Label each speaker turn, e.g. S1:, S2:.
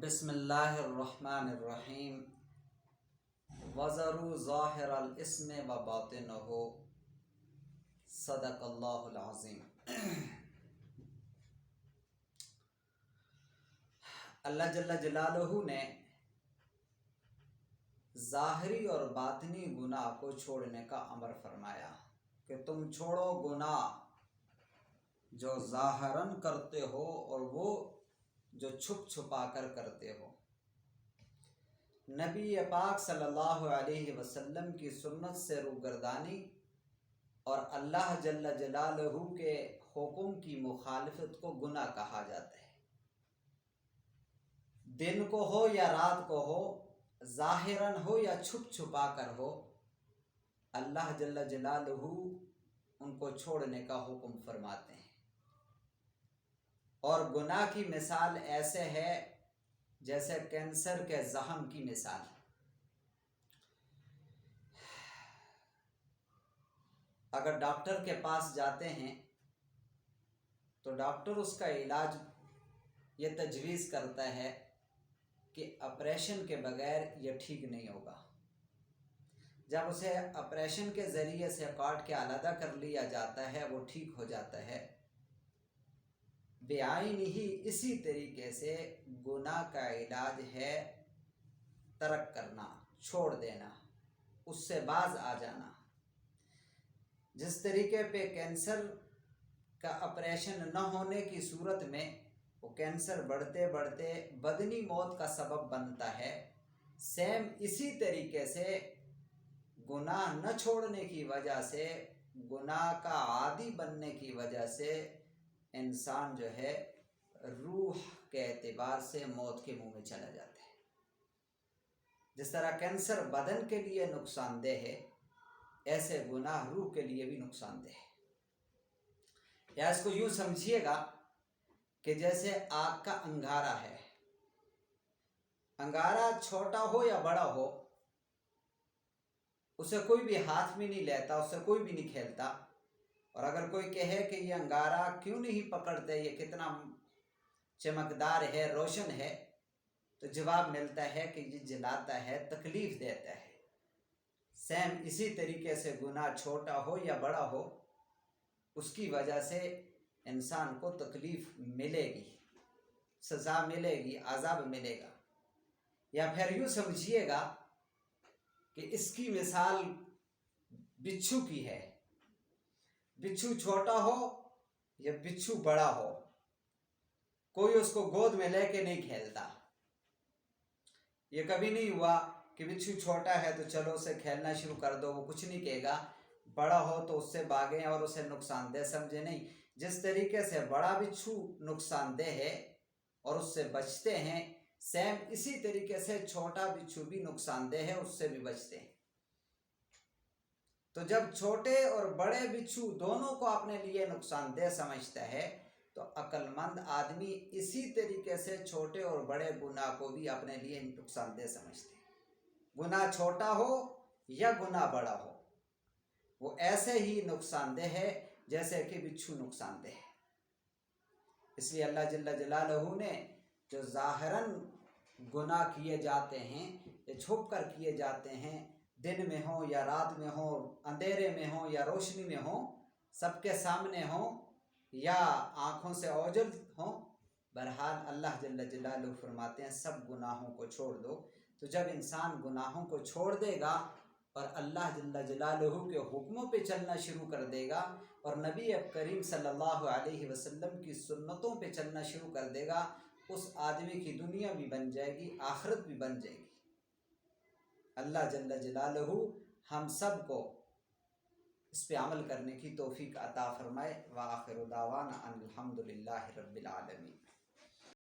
S1: بسم اللہ الرحمن الرحیم وَذَرُوا ظَاهِرَ الْإِثْمِ وَبَاطِنَهُ صدق اللہ العظیم۔ اللہ جل جلالہ نے ظاہری اور باطنی گناہ کو چھوڑنے کا امر فرمایا کہ تم چھوڑو گناہ جو ظاہراً کرتے ہو اور وہ جو چھپ چھپا کر کرتے ہو۔ نبی پاک صلی اللہ علیہ وسلم کی سنت سے روگردانی اور اللہ جل جلالہ کے حکم کی مخالفت کو گناہ کہا جاتا ہے۔ دن کو ہو یا رات کو ہو، ظاہراً ہو یا چھپ چھپا کر ہو، اللہ جل جلالہ ان کو چھوڑنے کا حکم فرماتے ہیں۔ اور گناہ کی مثال ایسے ہے جیسے کینسر کے زخم کی مثال۔ اگر ڈاکٹر کے پاس جاتے ہیں تو ڈاکٹر اس کا علاج یہ تجویز کرتا ہے کہ آپریشن کے بغیر یہ ٹھیک نہیں ہوگا۔ جب اسے آپریشن کے ذریعے سے کاٹ کے علیحدہ کر لیا جاتا ہے وہ ٹھیک ہو جاتا ہے۔ بعین ہی اسی طریقے سے گناہ کا علاج ہے ترک کرنا، چھوڑ دینا، اس سے باز آ جانا۔ جس طریقے پہ کینسر کا آپریشن نہ ہونے کی صورت میں وہ کینسر بڑھتے بڑھتے بدنی موت کا سبب بنتا ہے، سیم اسی طریقے سے گناہ نہ چھوڑنے کی وجہ سے، گناہ کا عادی بننے کی وجہ سے انسان جو ہے روح کے اعتبار سے موت کے منہ میں چلا جاتا ہے۔ جس طرح کینسر بدن کے لیے نقصان دہ ہے، ایسے گناہ روح کے لیے بھی نقصان دہ ہے۔ یا اس کو یوں سمجھیے گا کہ جیسے آگ کا انگارہ ہے، انگارہ چھوٹا ہو یا بڑا ہو اسے کوئی بھی ہاتھ میں نہیں لیتا، اسے کوئی بھی نہیں کھیلتا۔ اور اگر کوئی کہے کہ یہ انگارہ کیوں نہیں پکڑتے، یہ کتنا چمکدار ہے، روشن ہے، تو جواب ملتا ہے کہ یہ جلاتا ہے، تکلیف دیتا ہے۔ سیم اسی طریقے سے گناہ چھوٹا ہو یا بڑا ہو، اس کی وجہ سے انسان کو تکلیف ملے گی، سزا ملے گی، عذاب ملے گا۔ یا پھر یوں سمجھیے گا کہ اس کی مثال بچھو کی ہے۔ بچھو چھوٹا ہو یا بچھو بڑا ہو، کوئی اس کو گود میں لے کے نہیں کھیلتا۔ یہ کبھی نہیں ہوا کہ بچھو چھوٹا ہے تو چلو اسے کھیلنا شروع کر دو، وہ کچھ نہیں کہے گا۔ بڑا ہو تو اس سے بھاگیں اور اسے نقصان دہ سمجھے نہیں۔ جس طریقے سے بڑا بچھو نقصان دہ ہے اور اس سے بچتے ہیں، سیم اسی طریقے سے چھوٹا بچھو بھی نقصان دہ ہے، اس سے بھی بچتے ہیں۔ تو جب چھوٹے اور بڑے بچھو دونوں کو اپنے لیے نقصان دہ سمجھتا ہے تو عقل مند آدمی اسی طریقے سے چھوٹے اور بڑے گناہ کو بھی اپنے لیے نقصان دہ سمجھتے ہیں۔ گناہ چھوٹا ہو یا گناہ بڑا ہو، وہ ایسے ہی نقصان دہ ہے جیسے کہ بچھو نقصان دہ ہے۔ اس لیے اللہ جل جلالہ نے جو ظاہراً گناہ کیے جاتے ہیں یا چھپ کر کیے جاتے ہیں، دن میں ہوں یا رات میں ہوں، اندھیرے میں ہوں یا روشنی میں ہوں، سب کے سامنے ہوں یا آنکھوں سے اوجھل ہوں، بہرحال اللہ جل جلالہ فرماتے ہیں سب گناہوں کو چھوڑ دو۔ تو جب انسان گناہوں کو چھوڑ دے گا اور اللہ جل جلالہ کے حکموں پہ چلنا شروع کر دے گا اور نبی کریم صلی اللہ علیہ وسلم کی سنتوں پہ چلنا شروع کر دے گا، اس آدمی کی دنیا بھی بن جائے گی، آخرت بھی بن جائے گی۔ اللہ جل جلالہ ہم سب کو اس پہ عمل کرنے کی توفیق عطا فرمائے۔ وآخر دعوانا ان الحمد للہ رب العالمین۔